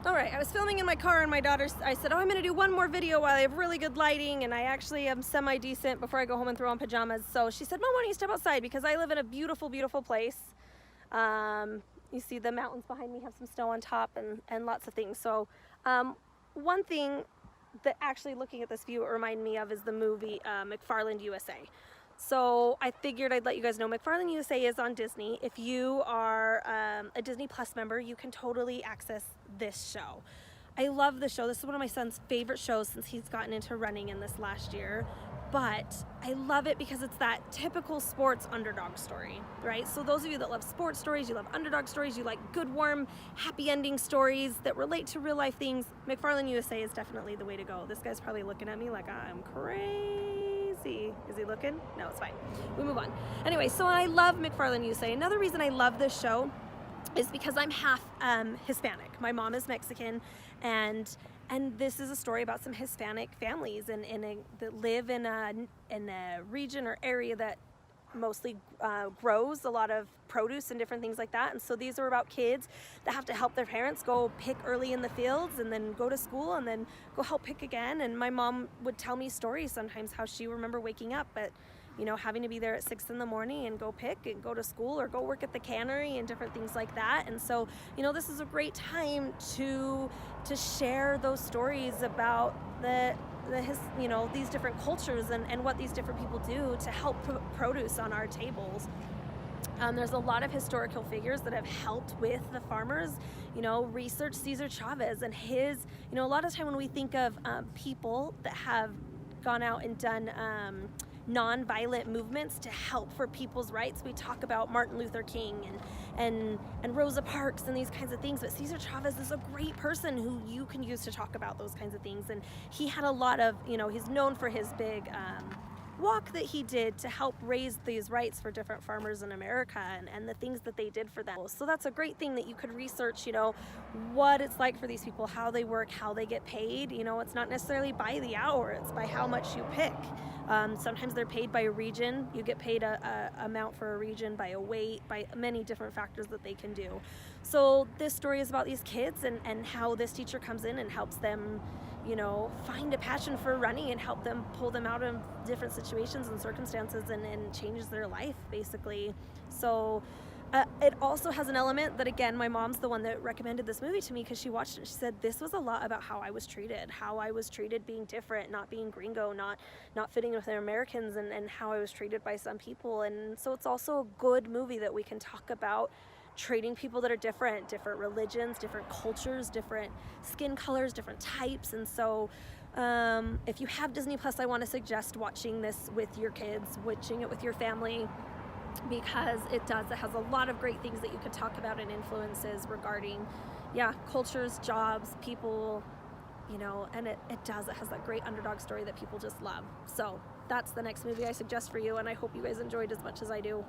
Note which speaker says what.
Speaker 1: All right, I was filming in my car and my daughter, I said, oh, I'm gonna do one more video while I have really good lighting and I actually am semi-decent before I go home and throw on pajamas. So she said, Mom, why don't you step outside? Because I live in a beautiful, beautiful place. You see the mountains behind me have some snow on top and lots of things. So one thing that actually looking at this view reminded me of is the movie McFarland USA. So I figured I'd let you guys know McFarland USA is on Disney. If you are a Disney Plus member, you can totally access this show. I love the show. This is one of my son's favorite shows since he's gotten into running in this last year. But I love it because it's that typical sports underdog story, right? So those of you that love sports stories, you love underdog stories, you like good, warm, happy ending stories that relate to real life things, McFarland USA is definitely the way to go. This guy's probably looking at me like I'm crazy. Is he looking? No, it's fine. We move on. Anyway, so I love McFarland USA. Another reason I love this show is because I'm half Hispanic. My mom is Mexican, and this is a story about some Hispanic families that live in a region or area that mostly grows a lot of produce and different things like that. And so these are about kids that have to help their parents go pick early in the fields and then go to school and then go help pick again. And my mom would tell me stories sometimes how she remember waking up at, you know, having to be there at 6 in the morning and go pick and go to school or go work at the cannery and different things like that. And so, you know, this is a great time to share those stories about you know, these different cultures and what these different people do to help put produce on our tables. There's a lot of historical figures that have helped with the farmers, you know, research Cesar Chavez and his, you know, a lot of time when we think of people that have gone out and done non-violent movements to help for people's rights. We talk about Martin Luther King and Rosa Parks and these kinds of things, but Cesar Chavez is a great person who you can use to talk about those kinds of things. And he had a lot of, you know, he's known for his big walk that he did to help raise these rights for different farmers in America and the things that they did for them. So that's a great thing that you could research, you know, what it's like for these people, how they work, how they get paid. You know, it's not necessarily by the hour, it's by how much you pick. Sometimes they're paid by a region. You get paid a amount for a region, by a weight, by many different factors that they can do. So this story is about these kids and how this teacher comes in and helps them, you know, find a passion for running and help them pull them out of different situations and circumstances and changes their life basically. So it also has an element that, again, my mom's the one that recommended this movie to me because she watched it and she said this was a lot about how I was treated being different, not being gringo, not fitting with the Americans, and how I was treated by some people. And so it's also a good movie that we can talk about treating people that are different religions, different cultures, different skin colors, different types. And so if you have Disney Plus, I want to suggest watching this with your kids, watching it with your family, because it has a lot of great things that you could talk about and influences regarding, cultures, jobs, people, you know, and it has that great underdog story that people just love. So that's the next movie I suggest for you, and I hope you guys enjoyed as much as I do.